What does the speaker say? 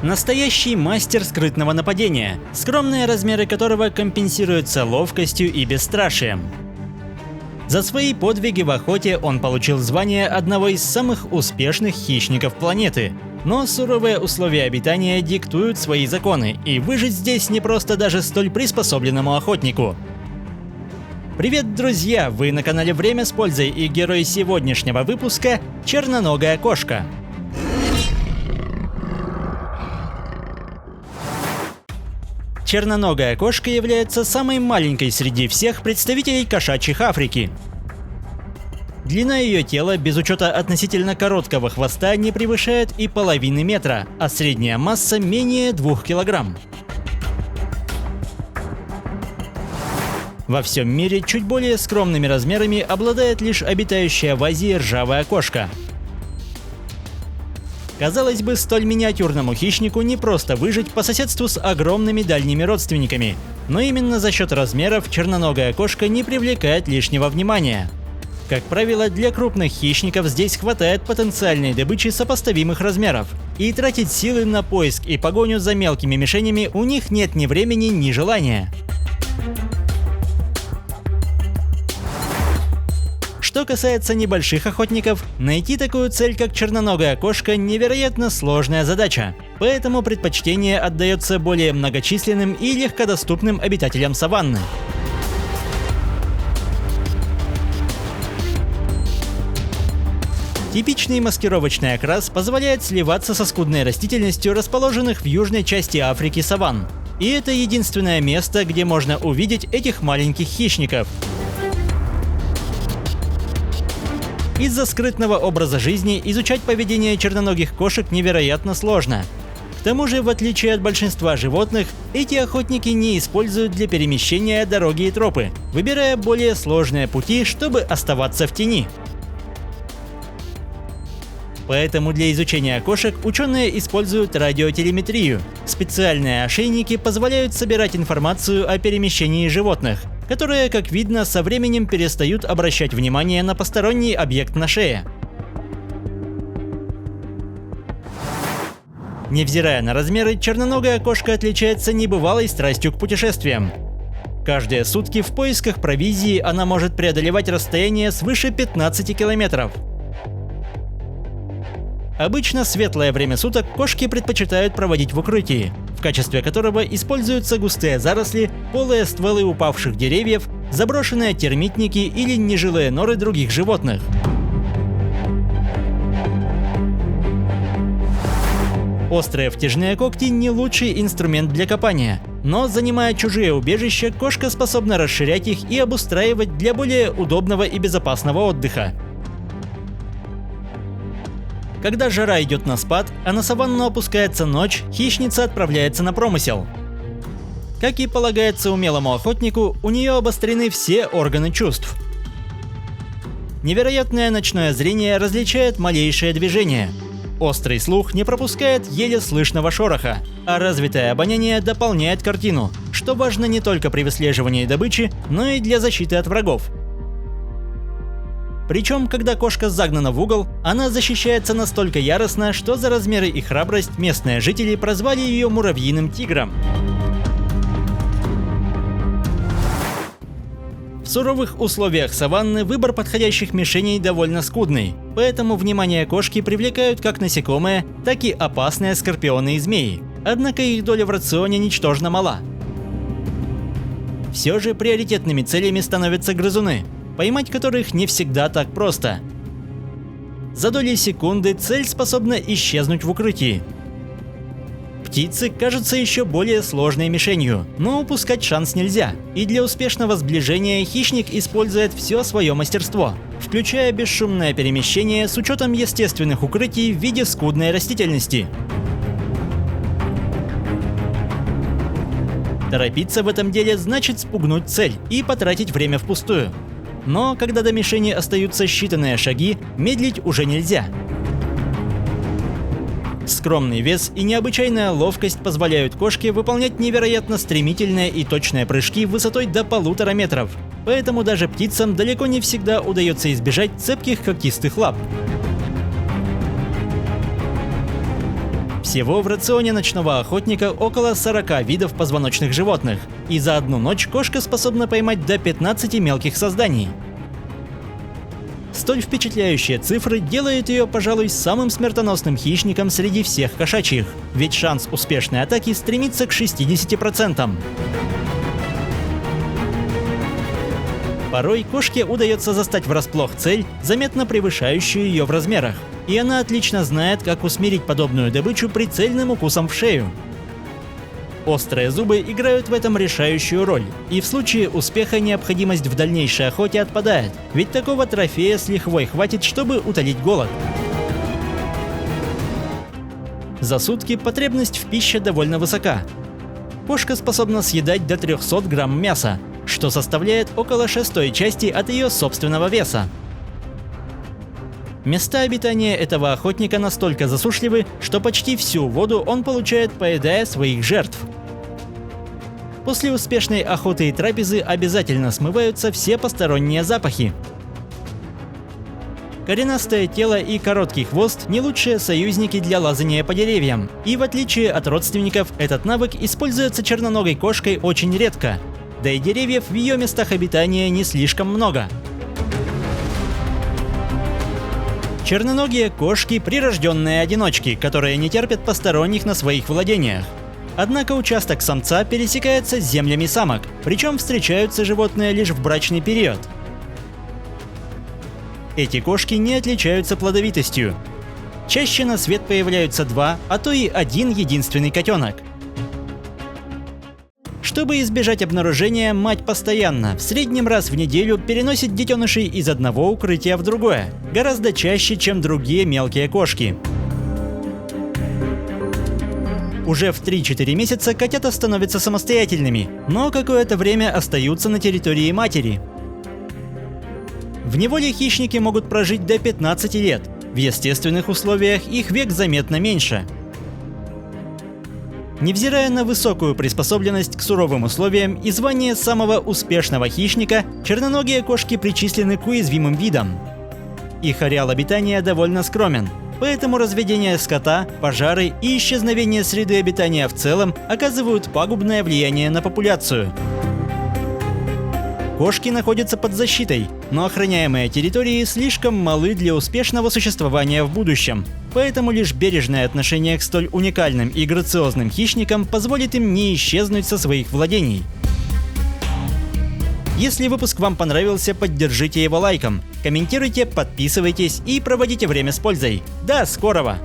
Настоящий мастер скрытного нападения, скромные размеры которого компенсируются ловкостью и бесстрашием. За свои подвиги в охоте он получил звание одного из самых успешных хищников планеты. Но суровые условия обитания диктуют свои законы, и выжить здесь непросто даже столь приспособленному охотнику. Привет, друзья! Вы на канале Время с пользой, и герой сегодняшнего выпуска – черноногая кошка. Черноногая кошка является самой маленькой среди всех представителей кошачьих Африки. Длина ее тела, без учета относительно короткого хвоста, не превышает и половины метра, а средняя масса менее 2 килограмм. Во всем мире чуть более скромными размерами обладает лишь обитающая в Азии ржавая кошка. Казалось бы, столь миниатюрному хищнику не просто выжить по соседству с огромными дальними родственниками, но именно за счет размеров черноногая кошка не привлекает лишнего внимания. Как правило, для крупных хищников здесь хватает потенциальной добычи сопоставимых размеров, и тратить силы на поиск и погоню за мелкими мишенями у них нет ни времени, ни желания. Что касается небольших охотников, найти такую цель, как черноногая кошка, невероятно сложная задача, поэтому предпочтение отдается более многочисленным и легкодоступным обитателям саванны. Типичный маскировочный окрас позволяет сливаться со скудной растительностью расположенных в южной части Африки саванн. И это единственное место, где можно увидеть этих маленьких хищников. Из-за скрытного образа жизни изучать поведение черноногих кошек невероятно сложно. К тому же, в отличие от большинства животных, эти охотники не используют для перемещения дороги и тропы, выбирая более сложные пути, чтобы оставаться в тени. Поэтому для изучения кошек ученые используют радиотелеметрию. Специальные ошейники позволяют собирать информацию о перемещении животных, которые, как видно, со временем перестают обращать внимание на посторонний объект на шее. Невзирая на размеры, черноногая кошка отличается небывалой страстью к путешествиям. Каждые сутки в поисках провизии она может преодолевать расстояние свыше 15 километров. Обычно светлое время суток кошки предпочитают проводить в укрытии, в качестве которого используются густые заросли, голые стволы упавших деревьев, заброшенные термитники или нежилые норы других животных. Острые втяжные когти не лучший инструмент для копания, но, занимая чужие убежища, кошка способна расширять их и обустраивать для более удобного и безопасного отдыха. Когда жара идет на спад, а на саванну опускается ночь, хищница отправляется на промысел. Как и полагается умелому охотнику, у нее обострены все органы чувств. Невероятное ночное зрение различает малейшее движение. Острый слух не пропускает еле слышного шороха, а развитое обоняние дополняет картину, что важно не только при выслеживании добычи, но и для защиты от врагов. Причем, когда кошка загнана в угол, она защищается настолько яростно, что за размеры и храбрость местные жители прозвали ее муравьиным тигром. В суровых условиях саванны выбор подходящих мишеней довольно скудный, поэтому внимание кошки привлекают как насекомые, так и опасные скорпионы и змеи, однако их доля в рационе ничтожно мала. Все же приоритетными целями становятся грызуны, поймать которых не всегда так просто. За доли секунды цель способна исчезнуть в укрытии. Птицы кажутся еще более сложной мишенью, но упускать шанс нельзя, и для успешного сближения хищник использует все свое мастерство, включая бесшумное перемещение с учетом естественных укрытий в виде скудной растительности. Торопиться в этом деле значит спугнуть цель и потратить время впустую. Но когда до мишени остаются считанные шаги, медлить уже нельзя. Скромный вес и необычайная ловкость позволяют кошке выполнять невероятно стремительные и точные прыжки высотой до 1,5 метров, поэтому даже птицам далеко не всегда удается избежать цепких когтистых лап. Всего в рационе ночного охотника около 40 видов позвоночных животных, и за одну ночь кошка способна поймать до 15 мелких созданий. Столь впечатляющие цифры делают ее, пожалуй, самым смертоносным хищником среди всех кошачьих, ведь шанс успешной атаки стремится к 60%. Порой кошке удается застать врасплох цель, заметно превышающую ее в размерах, и она отлично знает, как усмирить подобную добычу прицельным укусом в шею. Острые зубы играют в этом решающую роль, и в случае успеха необходимость в дальнейшей охоте отпадает, ведь такого трофея с лихвой хватит, чтобы утолить голод. За сутки потребность в пище довольно высока. Кошка способна съедать до 300 грамм мяса, что составляет около 1/6 части от ее собственного веса. Места обитания этого охотника настолько засушливы, что почти всю воду он получает, поедая своих жертв. После успешной охоты и трапезы обязательно смываются все посторонние запахи. Коренастое тело и короткий хвост – не лучшие союзники для лазания по деревьям, и в отличие от родственников, этот навык используется черноногой кошкой очень редко, да и деревьев в ее местах обитания не слишком много. Черноногие кошки – прирожденные одиночки, которые не терпят посторонних на своих владениях. Однако участок самца пересекается с землями самок, причем встречаются животные лишь в брачный период. Эти кошки не отличаются плодовитостью. Чаще на свет появляются 2, а то и 1 единственный котенок. Чтобы избежать обнаружения, мать постоянно, в среднем раз в неделю, переносит детенышей из одного укрытия в другое, гораздо чаще, чем другие мелкие кошки. Уже в 3-4 месяца котята становятся самостоятельными, но какое-то время остаются на территории матери. В неволе хищники могут прожить до 15 лет, в естественных условиях их век заметно меньше. Невзирая на высокую приспособленность к суровым условиям и звание самого успешного хищника, черноногие кошки причислены к уязвимым видам. Их ареал обитания довольно скромен, поэтому разведение скота, пожары и исчезновение среды обитания в целом оказывают пагубное влияние на популяцию. Кошки находятся под защитой, но охраняемые территории слишком малы для успешного существования в будущем, поэтому лишь бережное отношение к столь уникальным и грациозным хищникам позволит им не исчезнуть со своих владений. Если выпуск вам понравился, поддержите его лайком, комментируйте, подписывайтесь и проводите время с пользой. До скорого!